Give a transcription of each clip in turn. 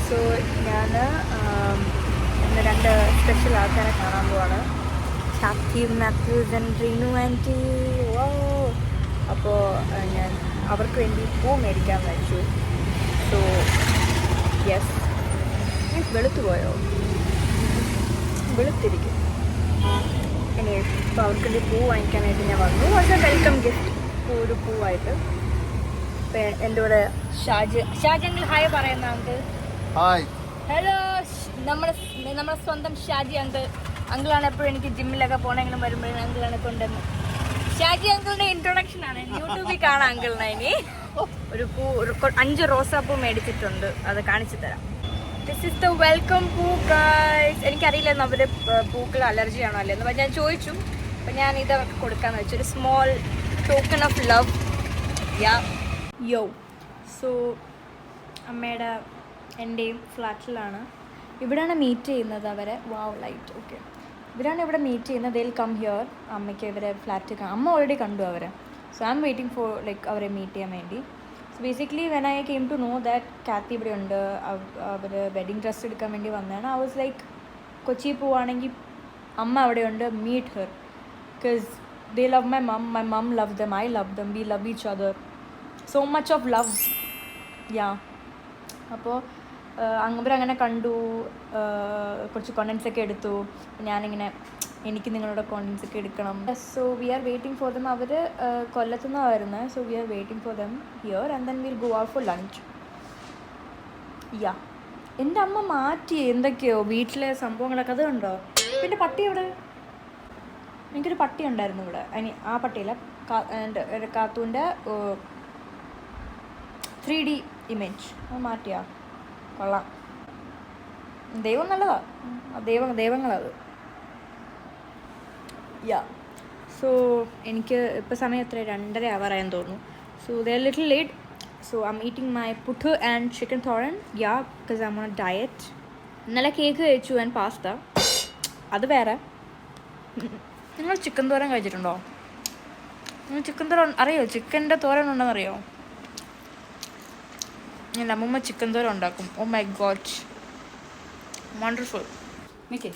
So ഞാൻ ഇന്ന് 2 special ആൾക്കാരെ കാണാൻ പോവാണ്. ഷാക്കി മാത്യൂസ് ആൻഡ് റീനു ആൻറ്റി. ഓ അപ്പോൾ ഞാൻ അവർക്ക് വേണ്ടി പൂ മേടിക്കാൻ വെച്ചു. സോ യെസ്, വെളുത്തു പോയോ? വെളുത്തിരിക്കും. ഇനി ഇപ്പോൾ അവർക്ക് വേണ്ടി പൂ വാങ്ങിക്കാനായിട്ട് ഞാൻ വന്നു. അത് വെൽക്കം ഗിഫ്റ്റ്, ഒരു പൂവായിട്ട്. എൻ്റെ കൂടെ ഷാജി അങ്കിൾ ഹായ് പറയുന്ന അങ്കിൾ. ഹായ്. ഹലോ. നമ്മുടെ സ്വന്തം ഷാജി അങ്കിളാണ് എപ്പോഴും എനിക്ക് ജിമ്മിലൊക്കെ പോകണമെങ്കിലും വരുമ്പോഴും അങ്കിളാണ് കൊണ്ടുവന്ന്. ഷാജി അങ്കിളിന്റെ ഇൻട്രൊഡക്ഷൻ ആണ്, യൂട്യൂബിൽ കാണാം അങ്കിളിനെ. ഇനി ഒരു 5 റോസാപ്പൂ മേടിച്ചിട്ടുണ്ട്, അത് കാണിച്ചു തരാം. ദിസ് ഇസ് ദ വെൽക്കം പൂ ഗൈസ്. എനിക്കറിയില്ലായിരുന്നു അവർ പൂക്കൾ അലർജി ആണോ അല്ലേ എന്ന് ഞാൻ ചോദിച്ചു. അപ്പം ഞാൻ ഇത് അവർക്ക് കൊടുക്കാമെന്ന് വെച്ചു, ഒരു സ്മോൾ ടോക്കൺ ഓഫ് ലവ്. യോ. സോ അമ്മയുടെ എൻ്റെയും ഫ്ലാറ്റിലാണ്. ഇവിടെയാണ് മീറ്റ് ചെയ്യുന്നത് അവരെ. വാവ് ലൈറ്റ്. ഓക്കെ, ഇവരാണ് ഇവിടെ മീറ്റ് ചെയ്യുന്നത്. Dil come here. അമ്മയ്ക്ക് ഇവരെ ഫ്ലാറ്റ് അമ്മ ഓൾറെഡി കണ്ടു അവരെ. So I am waiting for അവരെ മീറ്റ് ചെയ്യാൻ വേണ്ടി. So basically when I came to know that Kathy ഇവിടെ ഉണ്ട്, അവർ വെഡിങ് ഡ്രസ്സ് എടുക്കാൻ വേണ്ടി വന്നതാണ്. ഐ വാസ് ലൈക്ക്, കൊച്ചി പോവുകയാണെങ്കിൽ അമ്മ അവിടെയുണ്ട്, meet her. Because they love my mum love them, I love them, we love each other. So much of love. അപ്പോൾ അവരങ്ങനെ കണ്ടു, കുറച്ച് കോണ്ടൻസൊക്കെ എടുത്തു. ഞാനിങ്ങനെ എനിക്ക് നിങ്ങളുടെ കോണ്ടൻസൊക്കെ എടുക്കണം. So we are waiting for them. അവർ കൊല്ലത്തുനിന്നാണ് വരുന്നത്. So we are waiting for them here and then will go out for lunch. എൻ്റെ അമ്മ മാറ്റി എന്തൊക്കെയോ വീട്ടിലെ സംഭവങ്ങളൊക്കെ. അത് കണ്ടോ? പിന്നെ പട്ടി എവിടെ? എനിക്കൊരു പട്ടി ഉണ്ടായിരുന്നു ഇവിടെ. ആ പട്ടിയില്ല, കാത്തൂൻ്റെ 3D ഇമേജ് അത് മാറ്റിയാ. കൊള്ളാം. ദൈവം നല്ലതാ, ദൈവങ്ങളത്. സോ എനിക്ക് ഇപ്പോൾ സമയം എത്ര, 2:30 ആവാറായെന്ന് തോന്നുന്നു. So they are little late. So I am eating my puttu and chicken thoran. Because I am on diet. ഇന്നലെ കേക്ക് കഴിച്ചു ആൻഡ് പാസ്ത. അത് വേറെ. നിങ്ങൾ ചിക്കൻ തോരൻ കഴിച്ചിട്ടുണ്ടോ? നിങ്ങൾ ചിക്കൻ തോരൻ അറിയോ? ചിക്കൻ്റെ തോരൻ ഉണ്ടെന്ന് അറിയോ? എൻ്റെ അമ്മൂമ്മ ചിക്കൻ തോരൻ ഉണ്ടാക്കും. Oh my God, wonderful. നിൽക്കേ.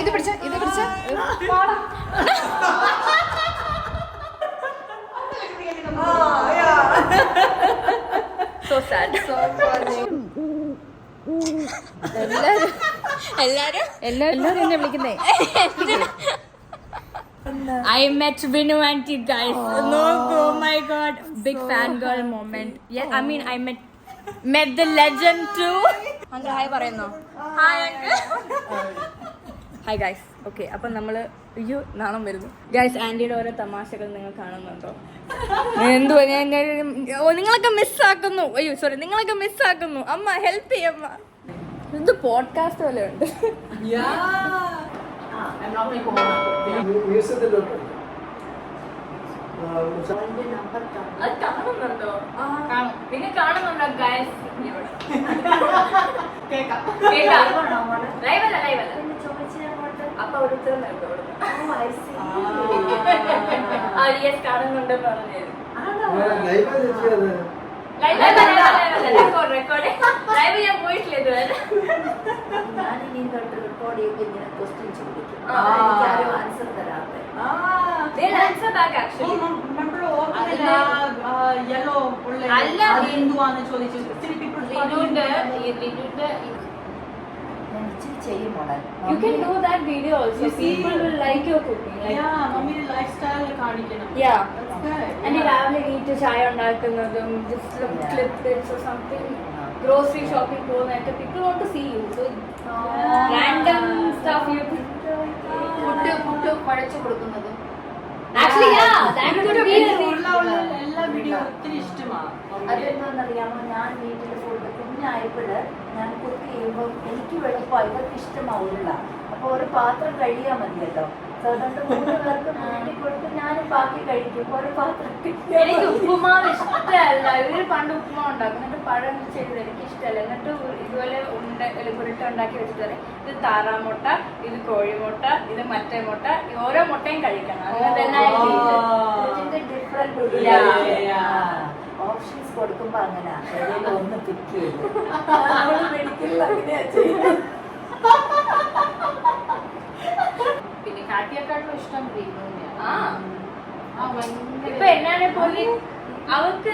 ഇത് പിടിച്ച സോ സാഡ്. എല്ലാരും എന്നെ വിളിക്കുന്നേ. I met Vinu auntie guys. Look, oh my god, big fangirl moment. Yeah, I mean I met the legend too. Uncle hi പറയുന്നോ? Hi uncle. Hi guys. Okay, അപ്പോൾ നമ്മൾ നാണം വരുന്നു ഗൈസ്. ആൻറ്റിയുടെ ഓരോ തമാശകൾ നിങ്ങൾ കാണുന്നുണ്ടോ? എന്തുവാ നിങ്ങളൊക്കെ മിസ്സാക്കുന്നു. അയ്യോ സോറി, നിങ്ങളൊക്കെ മിസ്സാക്കുന്നു. അമ്മ ഹെൽപ്പ് ചെയ്യമ്മ. ഇത് പോഡ്കാസ്റ്റ് പോലെ ഉണ്ട്. അത് കാണുന്നുണ്ടോ? നിങ്ങൾ കാണുന്നുണ്ടോ ഗൈസ്? ലൈവല്ല അപ്പൊ ഒരു ഉത്തരം കാണുന്നുണ്ടെന്ന് പറഞ്ഞത്. ലൈവ് ഞാൻ പോയിട്ടില്ല ഇതുവരെ. You can do that video also. People will like your cooking. Like, yeah, mommy lifestyle കാണിക്കണം. Yeah, that's good. And you have like eat ചായ ഉണ്ടാക്കുന്നതും just clip tips or something. Grocery shopping പോകുന്നതൊക്കെ people want to see you. So random stuff you puttu കുഴച്ചു കൊടുക്കുന്നതും. Actually, yeah, that could be എല്ലാ video ഒത്തിരി ഇഷ്ടമാണ്. അതെന്താണെന്നറിയാമോ? ഞാൻ വീട്ടിൽ ഫുഡ് കുഞ്ഞായപ്പോഴ് ഞാൻ കുക്ക് ചെയ്യുമ്പോൾ എനിക്ക് എളുപ്പമായി ഇവർക്ക് ഇഷ്ടമാവില്ല. അപ്പോൾ ഒരു പാത്രം കഴിയാൻ മതിയല്ലോ. അതുകൊണ്ട് 3 പേർക്ക് വേണ്ടി കൊടുത്ത് ഞാനും ബാക്കി കഴിക്കും. ഒരു പാത്രം എനിക്ക് ഉപ്പുമാവ് ഇഷ്ടമല്ല. ഇവര് പണ്ട് ഉപ്പുമാവ് ഉണ്ടാക്കും, എന്നിട്ട് പഴം ചെയ്തത് എനിക്ക് ഇഷ്ടമല്ല. എന്നിട്ട് ഇതുപോലെ ഉരുട്ട ഉണ്ടാക്കി വെച്ചിട്ട് പറയും ഇത് താറാമുട്ട, ഇത് കോഴിമുട്ട, ഇത് മറ്റേ മുട്ട, ഓരോ മുട്ടയും കഴിക്കണം. അങ്ങനെ തന്നെ ഡിഫറെന്റ് ഓപ്ഷൻസ് കൊടുക്കുമ്പോ അങ്ങനെ ഒന്ന് പിക്ക് ചെയ്തു മെഡിക്കലിൽ അങ്ങനെയാ ചെയ്യുന്നത്. പിന്നെ കാട്ടിയെക്കാട്ടും ഇഷ്ടം ഇപ്പൊ എന്നാനെ പോലെ അവർക്ക്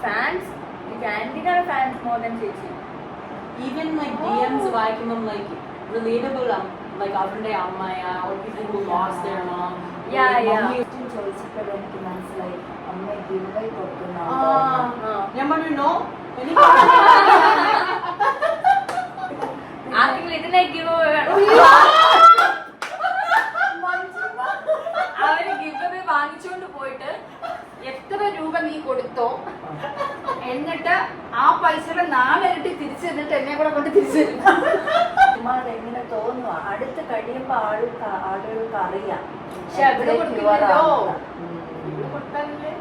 ഫാൻസ് ആന്റിയുടെ ഫാൻസ് മോർ ദാൻ ചേച്ചി. even like DMs വായിക്കുമ്പം like relatable like അവരുടെ അമ്മയ or people who lost their mom. ചോദിച്ചപ്പോഴും എനിക്ക് മനസ്സിലായി അമ്മ ഗിവ് ബൈ കൊടുക്കുന്ന ഞാൻ പറഞ്ഞു നോ ആർക്കെങ്കിലും ഇതിനെ ഗിവ് അവര് ഗിവ് അവേ വാങ്ങിച്ചുകൊണ്ട് പോയിട്ട് എത്ര രൂപ നീ കൊടുത്തോ എന്നിട്ട് ആ പൈസയുടെ 4 ഇരട്ടി തിരിച്ചു തന്നിട്ട് എന്നെ കൂടെ കൊണ്ട് തിരിച്ചു തരും. എങ്ങനെ തോന്നുക അടുത്ത് കഴിയുമ്പോ ആളുകൾക്ക് അറിയാം. പക്ഷെ അവിടെ കൊടുക്കില്ലല്ലോ. കൊടുത്താലല്ലേ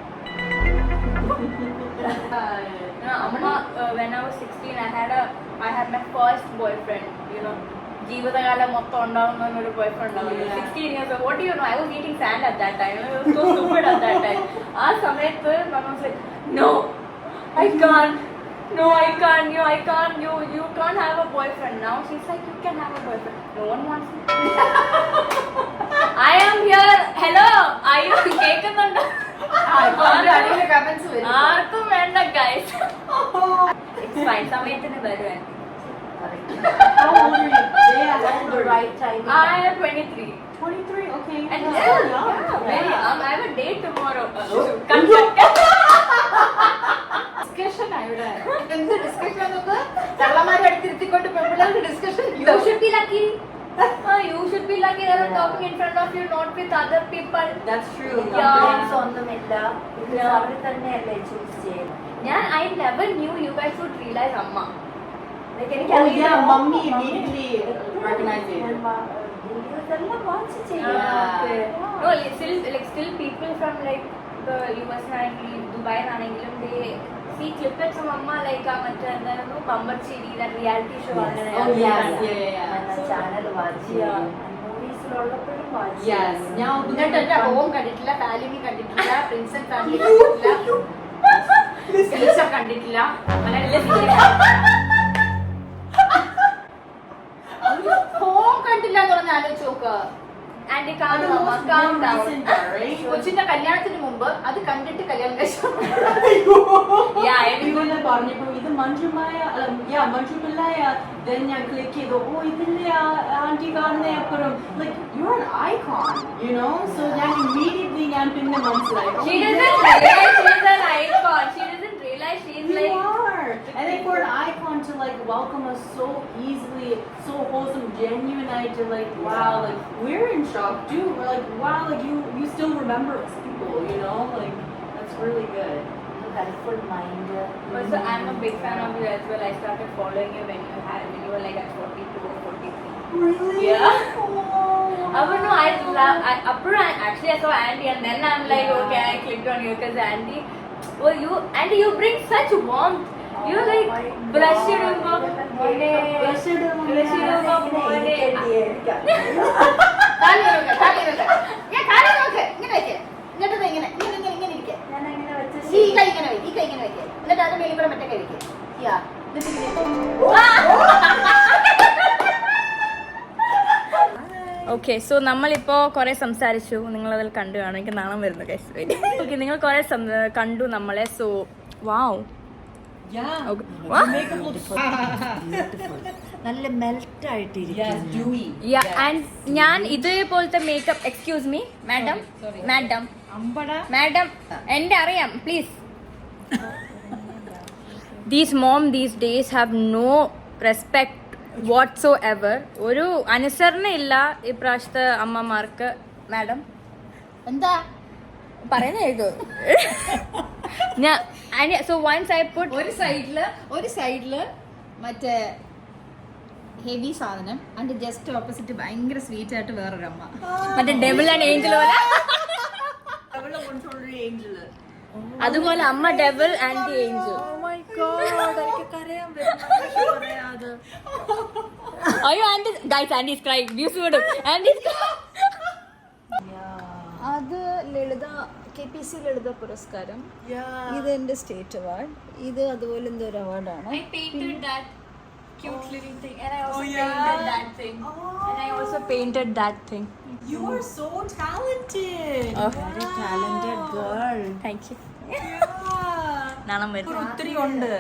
Amma, when I was 16, I had my first boyfriend, you know. ജീവിതകാലം മൊത്തം ഉണ്ടാവുന്ന ഒരു ബോയ്ഫ്രണ്ട് ഉണ്ടാവുന്നു. 16 years old. What do you know? I was eating sand at that time. I was so stupid at that time. ആ സമയത്ത് mama was like, no, I can't. No, I can't. You can't have a boyfriend. Now she's like, you can have a boyfriend. No one wants me. I am here. Hello. Are you കേൾക്കുന്നുണ്ടോ? ആർക്കും വേണ്ട guys. It's fine. സമയത്തിന് വരുവാൻ. How old are you? The right time. I am 23. 23, okay. And very I have a date tomorrow. Discussion ഇവിടെ എന്ത് discussion നമുക്ക് തള്ളമാരെ അടുത്തിരുത്തിക്കൊണ്ട് പെൺപിള്ളേരുടെ discussion. You should be lucky. You should be lucky that I'm talking in front of you, not with other people. That's true. Complaints ഒന്നുമില്ല. അവർ തന്നെയല്ലേ choose ചെയ്യുന്നത്. I never knew you guys would realize Amma. Like Oh yeah, mommy immediately recognized it. Videos എല്ലാം watch ചെയ്യും. No, still people from like the US ആണെങ്കിലും Dubai ആണെങ്കിലും they see clippets from Amma like മറ്റേ എന്തായിരുന്നു പമ്പർച്ചേരി that reality show അങ്ങനെ. Oh yeah. Channel watch ചെയ്യും. മൂവീസിലുള്ളപ്പോഴും watch ചെയ്യും. Yes. ഞാൻ എന്നിട്ട് ഹോം കണ്ടിട്ടില്ല, ഫാലിമി കണ്ടിട്ടില്ല, പ്രിൻസൻ ഫാമിലി കണ്ടിട്ടില്ല, സീസ കണ്ടിട്ടില്ല. ഹോം കണ്ടില്ല എന്ന് പറഞ്ഞ ആലോചിച്ച് നോക്കുക. Aunty calm down. കൊച്ചിന്റെ കല്യാണത്തിന് മുമ്പ് അത് കണ്ടിട്ട് കല്യാണം കഴിച്ചു. ഇവനെ പറഞ്ഞപ്പോ ഇത് മഞ്ജുമായ മഞ്ജു പിള്ളായ ഞാൻ ക്ലിക്ക് ചെയ്തു. ഓ ഇതില്ലേ ആന്റി കാണുന്ന അപ്പുറം like you are an icon, you know. So ഞാൻ immediately ഞാൻ പിന്നെ മനസ്സിലായി She doesn't realize she's an icon. She doesn't realize she's you like. are. And then for an icon to like welcome us so easily, so wholesome, genuine, to like wow, like we're in shock too. We're like wow, like you still remember us people, you know, like that's really good. Helpful mind. Also, I'm a big fan of you as well. I started following you when you were like at 42 or 43. Really? Yeah. Oh. I don't know. Actually I saw Andy and then I'm like, okay, I clicked on you because Andy. Well, you bring such warmth. You like blush iടുമ്പോ മോനെ blush ഇടുമ്പോ മോനെ ഞാൻ കാര്യം നോക്ക് ഇങ്ങനെ വെക്ക് എന്നിട്ട് ഇങ്ങനെ ഇരിക്കുക. ഞാൻ അങ്ങനെ വെച്ച ഈ കൈ ഇങ്ങനെ വെക്ക് എന്നിട്ട് അതിന്റെ മേലിൽ കൂടെ മറ്റേ കൈ വെക്ക്. ഓക്കെ സോ നമ്മളിപ്പോ കുറെ സംസാരിച്ചു. നിങ്ങളതിൽ കണ്ടു കാണും. എനിക്ക് നാണം വരുന്നു ഗൈസ്. ഓക്കെ നിങ്ങൾ കുറെ കണ്ടു നമ്മളെ. സോ വാവ് നല്ല മെൽറ്റ് ആയിട്ടിരിക്കും. ആൻഡ് ഞാൻ ഇതേപോലത്തെ മേക്കപ്പ് എക്സ്ക്യൂസ് മീ മാഡം എന്റെ അറിയാം please. These mom these days have no respect whatsoever. ഒരു അനുസരണ ഇല്ല ഇപ്രാവശ്യത്തെ അമ്മമാർക്ക്. മാഡം എന്താ പറയുന്ന കേൾക്കൂ. So once I put ഒരു സൈഡില് മറ്റേ ഹെവി സാധനം അതിന്റെ ജസ്റ്റ് ഓപ്പോസിറ്റ് ഭയങ്കര സ്വീറ്റ് ആയിട്ട് വേറൊരമ്മ. മറ്റേ ഡെവിൾ ആൻഡ് ഏഞ്ചൽ പോലെ അതുപോലെ അമ്മ ഡെവിൾ ആൻഡ് ദി ഏഞ്ചൽ. അയ്യോ aunty guys aunty is crying. Views വിടും ആന്റി. അത് ലളിത KPC ലളിത പുരസ്കാരം. ഇത് എന്റെ സ്റ്റേറ്റ് അവാർഡ്. ഇത് അതുപോലെ എന്തോ ഒരു അവാർഡാണ്. I painted that cute little thing and I also painted that thing. And I also painted that thing. You are so talented. Oh, very talented girl. Thank you. നാണം വരും. ഒത്തിരി ഉണ്ട്.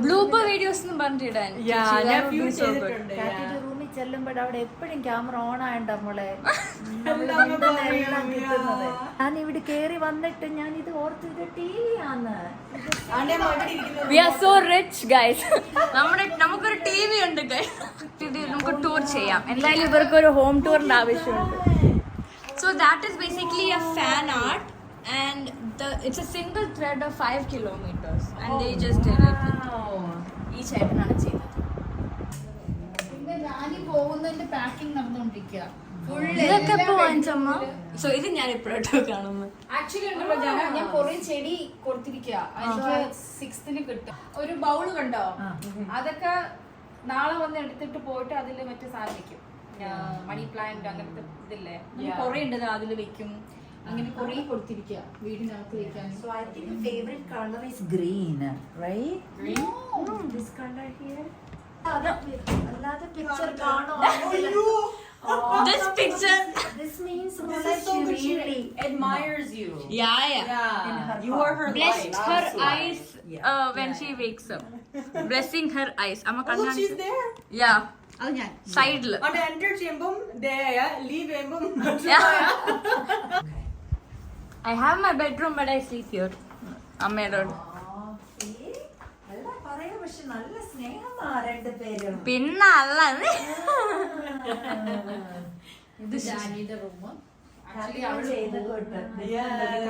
ബ്ലൂബർ വീഡിയോസ് എന്ന് പറഞ്ഞിടാൻ. കാറ്റിന്റെ റൂമിൽ ചെല്ലുമ്പോൾ അവിടെ എപ്പോഴും ക്യാമറ ഓൺ ആയണ്ട നമ്മളെ കിട്ടുന്നത്. ഞാൻ ഇവിടെ കേറി വന്നിട്ട് ഞാൻ ഇത് ഓർത്ത് ഇത് TV ആണ്. We are so rich guys. നമുക്കൊരു TV ഉണ്ട് guys. ഇത് നമുക്ക് ടൂർ ചെയ്യാം. എന്തായാലും ഇവർക്ക് ഒരു ഹോം ടൂറിന്റെ ആവശ്യമുണ്ട്. So that is basically a fan art and it's a single thread of 5 kilometers and they just did it. ഈ ചേട്ടനാണ് ചെയ്തത്. പിന്നെ ഞാനീ പോകുന്നതിന്റെ പാക്കിംഗ് നടന്നുകൊണ്ടിരിക്കുക. ഇതൊക്കെ എപ്പോ വാങ്ങിച്ചമ്മ? സോ ഇത് ഞാൻ ഇപ്പോഴാട്ടോ കാണുന്നു. ആക്ച്വലി ഉണ്ടല്ലോ ഞാൻ കുറെ ചെടി കൊടുത്തിരിക്കുക. എനിക്ക് 6th കിട്ടും. ഒരു ബൗള് കണ്ടോ? അതൊക്കെ നാളെ വന്ന് എടുത്തിട്ട് പോയിട്ട് അതിൽ മറ്റേ സാധനം വെക്കും. മണി പ്ലാന്റ് അങ്ങനത്തെ ഇതില്ലേ കുറെ ഉണ്ട്, അതിൽ വെക്കും. അങ്ങനെ കുറെ കൊടുത്തിരിക്കുക വീടിനകത്ത് വെക്കാൻ. So I think your favorite color is green, right? Green? No, this color here. അല്ലാതെ picture കാണോ? This picture. This means She really admires you. Yeah. You are her Blessed light. her eyes when she wakes up. Blessing her eyes. Amma Oh, look, she's there. Yeah. അത് ഞാൻ Side la. On enter chembum, there, leave chembum. I have my bedroom but I sleep here. അമ്മയോട്. പക്ഷെ നല്ല സ്നേഹമാ രണ്ടുപേരും. പിന്നെ അല്ല ഇത് ജാനിയുടെ room.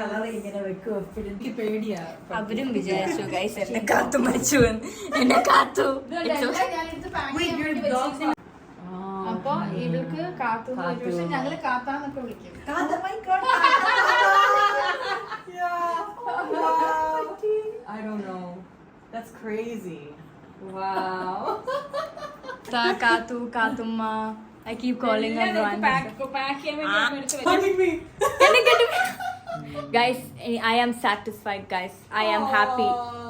Colour ഇങ്ങനെ വെക്കും എപ്പോഴും. എനിക്ക് പേടിയാ. അവരും വിചാരിച്ചു ഗൈസ് എന്നെ കാത്തു മരിച്ചു എന്നെ കാത്തു. അപ്പൊ ഇവൾക്ക് കാത്തു, പക്ഷെ ഞങ്ങള് കാത്താന്നൊക്കെ വിളിക്കും. I don't know. That's crazy. Wow. കാത്തു കാത്തുമ്മ. I keep calling her Hugging me. Guys, I am satisfied guys. I am happy.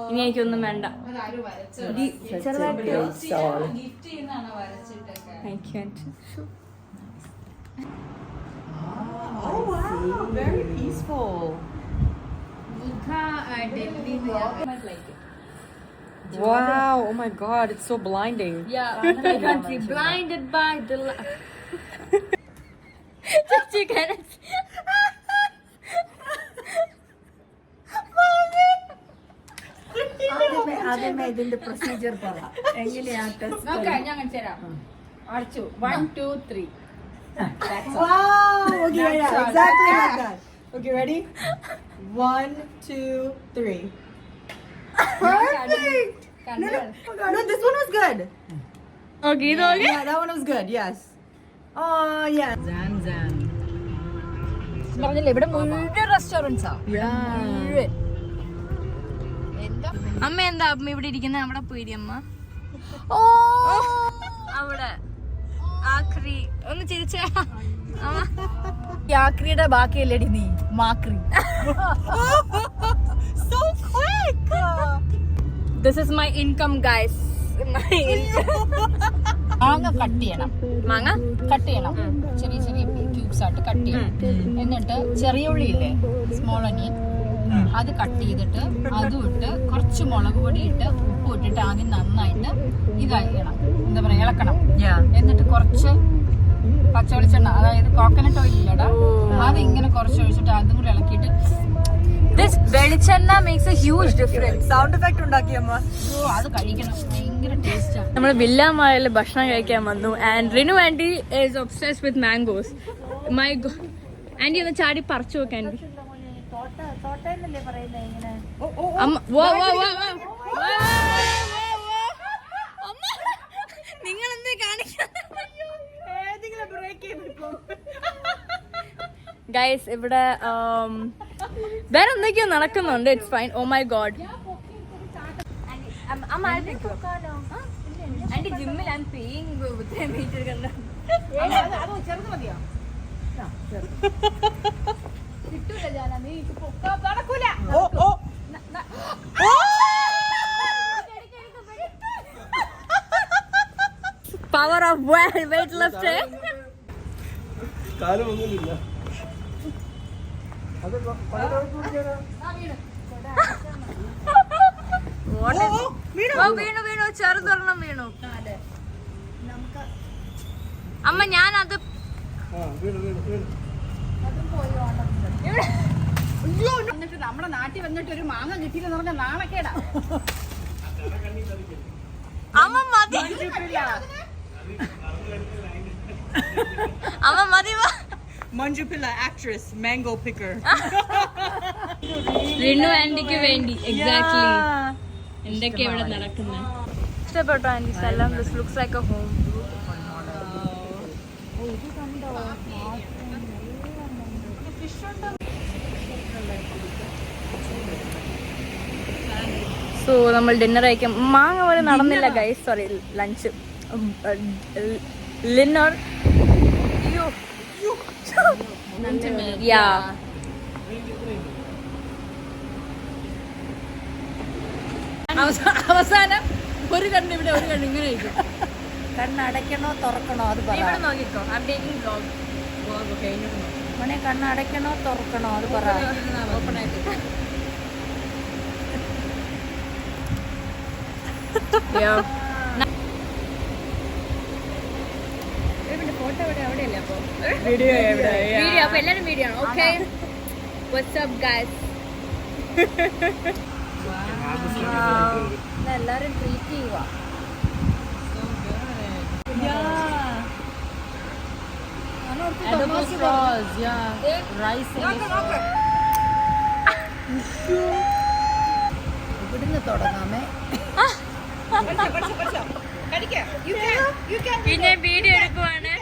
ഇനി എനിക്കൊന്നും വേണ്ട. അതാരും വരച്ചു ഗിഫ്റ്റ് ചെയ്യുന്നതാണ് വരച്ചിട്ടൊക്കെ. Thank you. Oh wow. Very peaceful. Wow. Oh my god, it's so blinding. Yeah, I can't see. Blinded by the Just you can ആദ്യമേ ഇതിന്റെ procedure പറ. എങ്ങനെയാ ടെസ്റ്റ്? നോക്കാം, ഞാൻ കാണിച്ചു തരാം. അടച്ചു. 1 2 3. Wow. Okay, yeah, exactly like that. Okay, ready? 1 2 3. Perfect. No, this one was good. Okay, ഇത് okay? Yeah, that one was good. Yes. Oh, yeah. Zan. പറഞ്ഞില്ലേ ഇവിടെ മുഴുവൻ റെസ്റ്റോറൻറ്റ്സാ. Yeah. അമ്മ എന്താ അമ്മ ഇവിടെ ഇരിക്കുന്ന? അവിടെ പോയി അമ്മ. അവിടെ ആക്രി ഒന്ന് ചിരിച്ച. ആക്രിയുടെ ബാക്കിയല്ലേടി നീ മാക്രി. So quick. This is my income guys. മാങ്ങ കട്ട് ചെയ്യണം. മാങ്ങ കട്ട് ചെയ്യണം. ചെറിയ ചെറിയ ക്യൂബ്സ് ആയിട്ട് കട്ട് ചെയ്യണം. എന്നിട്ട് ചെറിയ ഉള്ളി ഇല്ലേ, സ്മോൾ ഒനിയൻ, അത് കട്ട് ചെയ്തിട്ട് അതും ഇട്ട് കുറച്ച് മുളക് പൊടി ഇട്ട് ഉപ്പ് ഇട്ടിട്ട് ആദ്യം നന്നായിട്ട് ഇതാക്കണം, എന്താ പറയാ, ഇളക്കണം. എന്നിട്ട് കുറച്ച് പച്ചവെളിച്ചെണ്ണ, അതായത് കോക്കനട്ട് ഓയിൽ ഇല്ലടാ, അത് ഇങ്ങനെ കുറച്ച് ഒഴിച്ചിട്ട് അതും കൂടി ഇളക്കിയിട്ട് This വെളിച്ചെണ്ണ makes a huge difference. Sound effect ഉണ്ടാക്കി അമ്മ. അത് കഴിക്കണം, ഭയങ്കര ടേസ്റ്റാണ്. നമ്മൾ വില്ല മാളിൽ ഭക്ഷണം കഴിക്കാൻ വന്നു and Rinu aunty is obsessed with mangoes. My aunty ഒന്ന് ചാടി പറിച്ചു നോക്കാൻ. തോട്ട പോട്ടെന്നല്ലേ പറയുന്നത് ഇങ്ങനെ. അമ്മ നിങ്ങൾ എന്താ കാണിക്കുന്നത്? ഗൈസ് ഇവിടെ വേറെ എന്തൊക്കെയോ നടക്കുന്നുണ്ട്. It's fine. Oh my God. Aunty ജിമ്മിൽ ഞാൻ പേയിങ് മീറ്റർ കണ്ട കിട്ടൂല. ജാന നീ നടക്കൂല. Power of weight lift. വീണു ചെറുതൊരെണ്ണം വീണു. അമ്മ ഞാനത് എന്നിട്ട് നമ്മുടെ നാട്ടിൽ വന്നിട്ട് ഒരു മാങ്ങ കിട്ടിയില്ലെന്ന് പറഞ്ഞ നാണക്കേടാ. അമ്മ മതി. അമ്മ മതി. Manjupilla actress, mango picker. Rinu ആന്റിക്ക് വേണ്ടി എക്സാക്ട്ലി എന്തൊക്കെ ഇവിടെ നടക്കുന്നത്. ഇഷ്ടപ്പെട്ടോ ആന്റി സ്ഥലം? This looks like A home. So നമ്മൾ ഡിന്നർ കഴിക്കാം. മാങ്ങ പോലെ നടന്നില്ല ഗൈസ്. Sorry, lunch dinner. അവസാനം ഒരു കണ്ണ് ഇവിടെ, ഒരു കണ്ണ് ഇങ്ങനെ ഇരിക്കും. കണ്ണടയ്ക്കണോ തുറക്കണോ അത് പറ. ഇവിടെ നോക്കിക്കോ. മോനെ കണ്ണടയ്ക്കണോ തുറക്കണോ അത് പറ. ഓപ്പൺ ആയിട്ട് ഫോട്ടോ എവിടെ? അവിടെയല്ലേ അപ്പൊ വീഡിയോ അപ്പൊ എല്ലാരും വീഡിയോ ആണ്. Okay, what's up guys. എല്ലാരും ട്രീറ്റ് ചെയ്യുക. Edible straws, yeah. Rice and ഇവിടുന്ന് തുടങ്ങാമേ. പിന്നെ വീഡിയോ എടുക്കുവാണ്.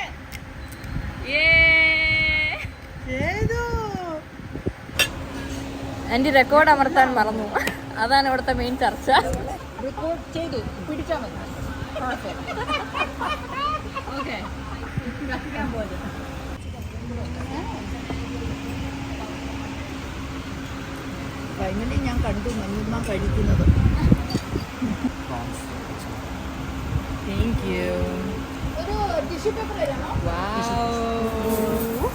എന്റെ റെക്കോർഡ് അമർത്താൻ മറന്നു. അതാണ് ഇവിടുത്തെ മെയിൻ ചർച്ച. റെക്കോർഡ് ചെയ്തു പിടിച്ചാൽ മതി. ഓക്കെ. ഫൈനലി ഞാൻ കണ്ടു മഞ്ഞുമ്മ കഴിക്കുന്നത്. Thank you. ഒരു ടിഷ്യൂ പേപ്പർ തരാമോ? Wow.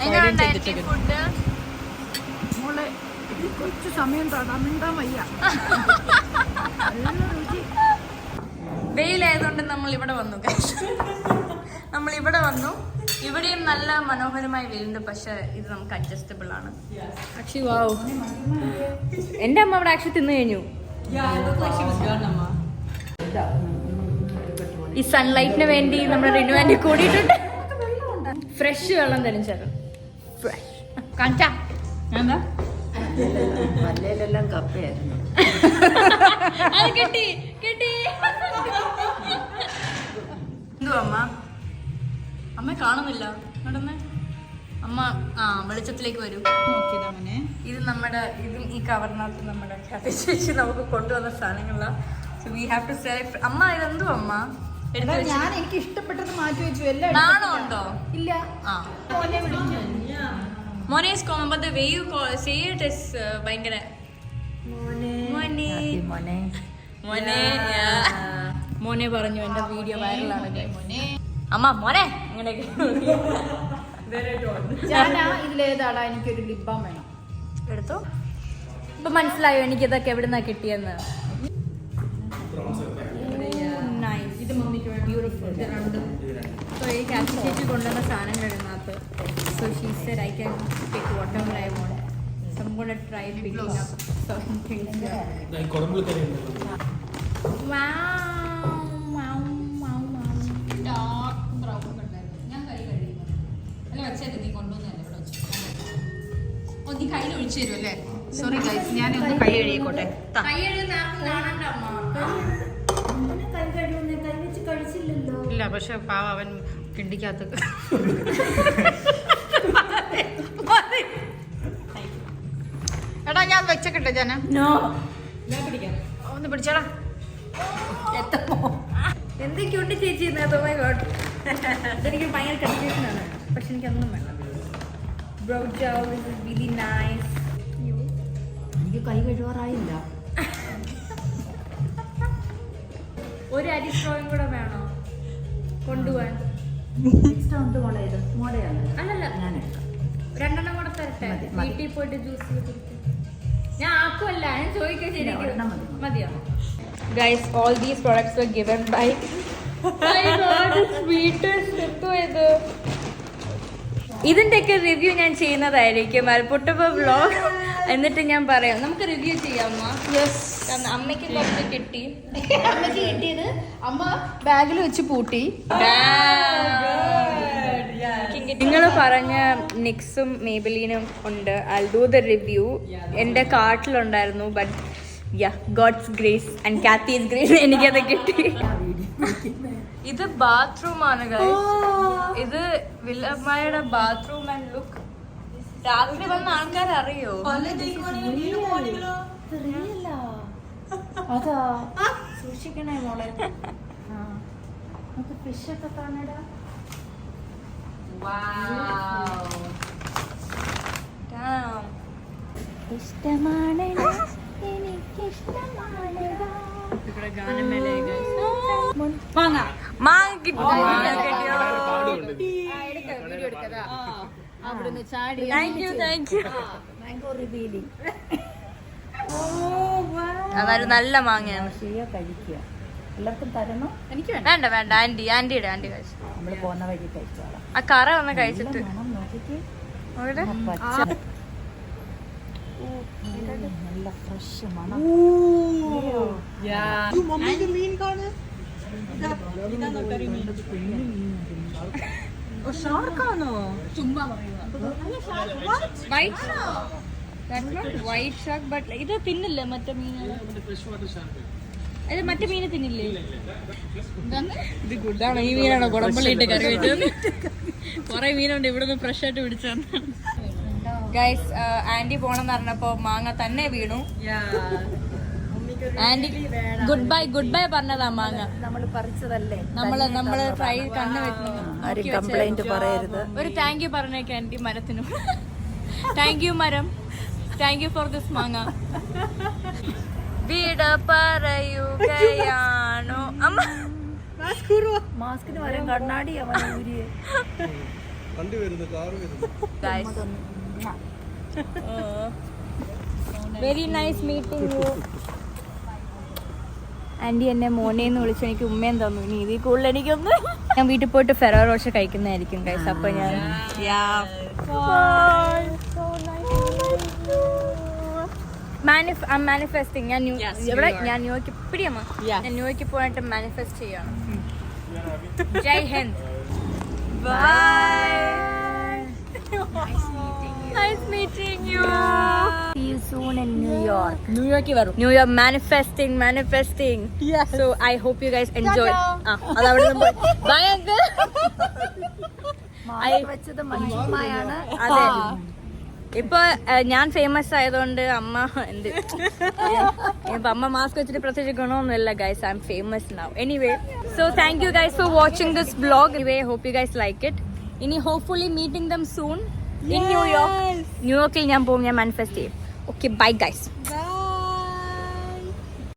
എങ്ങനെയുണ്ടായിരുന്നു ഫുഡ്? മോളെ കുറച്ച് സമയം തടാൻ മിണ്ടാൻ വയ്യ. വെയിലായതുകൊണ്ട് നമ്മൾ ഇവിടെ വന്നു. നമ്മൾ ഇവിടെ വന്നു. ഇവിടെയും നല്ല മനോഹരമായ വെയിലുണ്ട്. പക്ഷെ ഇത് നമുക്ക് അഡ്ജസ്റ്റബിൾ ആണ്. ആക്ച്വലി വാവ്, എന്റെ അമ്മ അവിടെ ആക്ച്വലി തിന്നു കഴിഞ്ഞു. Yeah, it looked like she was done, Amma. ഈ സൺലൈറ്റിന് വേണ്ടി നമ്മുടെ റിനു ആന്റി കൂടിയിട്ടുണ്ട്. ഫ്രഷ് വെള്ളം തരും ചേട്ടൻ. ഫ്രഷ് കാണിച്ചാ എന്താ മല്ലയിലെല്ലാം കപ്പയായിരുന്നു. അത് കിട്ടി കിട്ടി. എന്തു അമ്മ? അമ്മ കാണുന്നില്ല. നടന്നേ അമ്മ. വെളിച്ചത്തിലേക്ക് വരൂ. ഇത് നമ്മുടെ ഇതും ഈ കവറിനകത്ത് നമ്മുടെ ചേച്ചി നമുക്ക് കൊണ്ടുവന്ന സാധനങ്ങളാണ്. So we have to select. അമ്മ ഇതെന്തു അമ്മ? ഞാൻ എനിക്ക് ഇഷ്ടപ്പെട്ടത് മാറ്റി വെച്ചു. എല്ലാം നാണോ ഉണ്ടോ? ഇല്ല. മോനെ is common, but the way you say it is ഭയങ്കര മോനെ മോനെ മോനെ പറഞ്ഞു. എന്റെ വീഡിയോ വൈറലാണ്. അമ്മ മോനെ ഇങ്ങനെയൊക്കെ. ഞാനാ ഇതിലേതാടാ? എനിക്കൊരു ലിപ് ബാം വേണം. എടുത്തോ. ഇപ്പൊ മനസ്സിലായോ എനിക്ക് ഇതൊക്കെ എവിടുന്നാ കിട്ടിയെന്ന്? ഇത് മമ്മിക്ക് ബ്യൂട്ടിഫുൾ. സോ ഈ കാശി ചേച്ചി കൊണ്ടുവന്ന സാധനങ്ങൾ ഇതിനകത്ത്. So she said I can pick whatever I want. So I'm gonna try picking up certain things here. Wow. Dark brown ഉണ്ടായിരുന്നു. ഞാൻ കൈ കഴിയുന്നു. അല്ല വെച്ചേക്ക്, നീ കൊണ്ടുവന്നല്ലേ ഇവിടെ വെച്ചു. ഒഴിച്ചു തരും അല്ലേ? സോറി ഗൈസ്, ഞാനൊന്ന് കൈ കഴുകിക്കോട്ടെ. കൈ കഴുകുന്ന ആർക്കും കാണണ്ട അമ്മ. അങ്ങനെ കൈ കഴിയുന്നേ, കൈ വെച്ച് കഴിച്ചില്ലല്ലോ. ഇല്ല, പക്ഷെ പാവ അവൻ കിണ്ടിക്കകത്ത്. എടാ ഞാൻ വെച്ചേക്കട്ടെ ജന. ഞാൻ പിടിക്കാം. ഒന്ന് പിടിച്ചടാ. എന്തൊക്കെയുണ്ട് ചേച്ചി ഇതിനകത്ത്? Oh my God. ഇതെനിക്ക് ഭയങ്കര കൺഫ്യൂഷൻ ആണ്, പക്ഷെ എനിക്കൊന്നും വേണ്ട. Brow gel, this is really nice. എനിക്ക് കൈ കഴുകാറായില്ല. ഒരു അരി സ്ട്രോയും കൂടെ വേണോ കൊണ്ടുപോവാൻ? ഇഷ്ടം എന്ത് മോളെ ഇത്? മോളെയാണ് അല്ലല്ല, ഞാൻ എടുക്കാം. 2 എണ്ണം കൂടെ തരട്ടെ. മതി, മതി. വീട്ടിൽ പോയിട്ട് ജ്യൂസ് കുടിക്കും. ഞാൻ ആക്കുമല്ല, ഞാൻ ചോദിക്കാൻ ഇല്ല, ഒരെണ്ണം മതി. മതിയോ? Guys, all these products were given by my God, the sweetest. എന്തോ ഇതിന്റെയൊക്കെ റിവ്യൂ ഞാൻ ചെയ്യുന്നതായിരിക്കും അൽപുട്ടപ്പ വ്ലോഗ്. എന്നിട്ട് ഞാൻ പറയാം. നമുക്ക് റിവ്യൂ ചെയ്യാമോ? യെസ്. കാരണം അമ്മയ്ക്ക് കുറച്ച് കിട്ടി. അമ്മയ്ക്ക് കിട്ടിയത് അമ്മ ബാഗിൽ വെച്ച് പൂട്ടി. നിങ്ങൾ പറഞ്ഞ നിക്സും മേബലീനും ഉണ്ട്. I do the review. എൻ്റെ കാർട്ടിലുണ്ടായിരുന്നു, but God's grace and Kathy's grace എനിക്കത് കിട്ടി. ഇത് ബാത്റൂം ആണ് guys. ഇത് വില്ലമ്മയുടെ ബാത്റൂം ആൻഡ് ലുക്ക്. രാത്രി വന്ന ആൾക്കാർ അറിയോ? അതാ സൂക്ഷിക്കണേ മോളെ. നമുക്ക് ഫിഷൊക്കെ കാണടാ. Damn. ഇഷ്ടമാണ് എനിക്കിഷ്ടമാണ്. ഇവിടെ ഗാനമേള guys. മാങ്ങ മാങ്ങ കിട്ടി. അവിടുന്ന് ചാടി. Thank you. Mango revealing. അതൊരു നല്ല മാങ്ങയാണ്. കഴിക്കുക. എല്ലാവർക്കും തരണോ? എനിക്ക് വേണ്ട. വേണ്ട വേണ്ട, ആന്റിയുടെ കഴിച്ചു. നമ്മൾ പോകുന്ന വഴി കഴിച്ചോളാം. ആ കറ ഒന്ന് കഴിച്ചിട്ട് മണം നോക്കിക്കേ. അവിടെ പച്ച നല്ല ഫ്രഷ് മണം. ചുമ്മാ പറയുക. വൈറ്റ് ഷാർക്ക്, ബട്ട് ഇത് തിന്നില്ലേ മറ്റേ മീനുകൾ? ഇത് മറ്റേ മീന് തിന്നില്ലേ? ഇത് ഗുഡാണോ? ഈ മീനാണോ കുടമ്പള്ളിയിട്ട് കറി വെച്ചത്? കുറെ മീനുണ്ട് ഇവിടെ നിന്ന് ഫ്രഷ് ആയിട്ട് പിടിച്ചാണ്. ഗൈസ്, ആന്റി പോണെന്ന് പറഞ്ഞപ്പോ മാങ്ങ തന്നെ വീണു. ആന്റി ഗുഡ് ബൈ പറഞ്ഞതാ മാങ്ങ. നമ്മൾ പറിച്ചതല്ലേ. നമ്മള് ട്രൈ കണ്ണു വെക്കുന്നു. ആരും കംപ്ലൈന്റ് പറയരുത്. ഒരു താങ്ക് യു പറഞ്ഞേക്ക് ആന്റി മരത്തിനും. താങ്ക് യു മരം, താങ്ക് യു ഫോർ ദിസ് മാങ്ങ. വിട പറയുകയാണോ അമ്മ? മാസ്കിന് വരാൻ കണ്ണാടി അവൻ ഊരിയെ. Very nice meeting you. Aunty എന്നെ മോനേന്ന് വിളിച്ചു, എനിക്ക് ഉമ്മയും തന്നു. ഇനി ഇതിൽ കൂടുതൽ എനിക്കൊന്ന് ഞാൻ വീട്ടിൽ പോയിട്ട് ഫെറോ റോഷ കഴിക്കുന്നതായിരിക്കും ഗൈസ്. അപ്പൊ ഞാൻ മാനിഫെസ്റ്റിംഗ്. ഞാൻ ന്യൂയോർക്ക് പിടിയമ്മ. ഞാൻ ന്യൂയോർക്ക് പോയിട്ട് മാനിഫെസ്റ്റ് ചെയ്യണം. Jai Hind. Bye. Nice meeting you. See you soon in New York. ന്യൂയോർക്കിൽ വരും. New York manifesting. Yes. So I hope you guys enjoy. അതവിടെ നിന്ന് bye uncle. മാസ്ക് വെച്ചത് മനുഷ്യന്മാരാണ്. അതെ, ഇപ്പൊ ഞാൻ ഫേമസ് ആയതുകൊണ്ട് അമ്മ എന്ത് ഇപ്പൊ അമ്മ മാസ്ക് വെച്ചിട്ട് പ്രത്യേകിച്ച് ഗുണമൊന്നുമില്ല guys. I am famous now. Anyway, so thank you guys for watching this vlog. Anyway, hope you guys like it. ഇനി hopefully meeting them soon in New York. ന്യൂയോർക്കിൽ ഞാൻ പോകും, ഞാൻ മാനിഫെസ്റ്റ് ചെയ്യും. Okay, bye guys.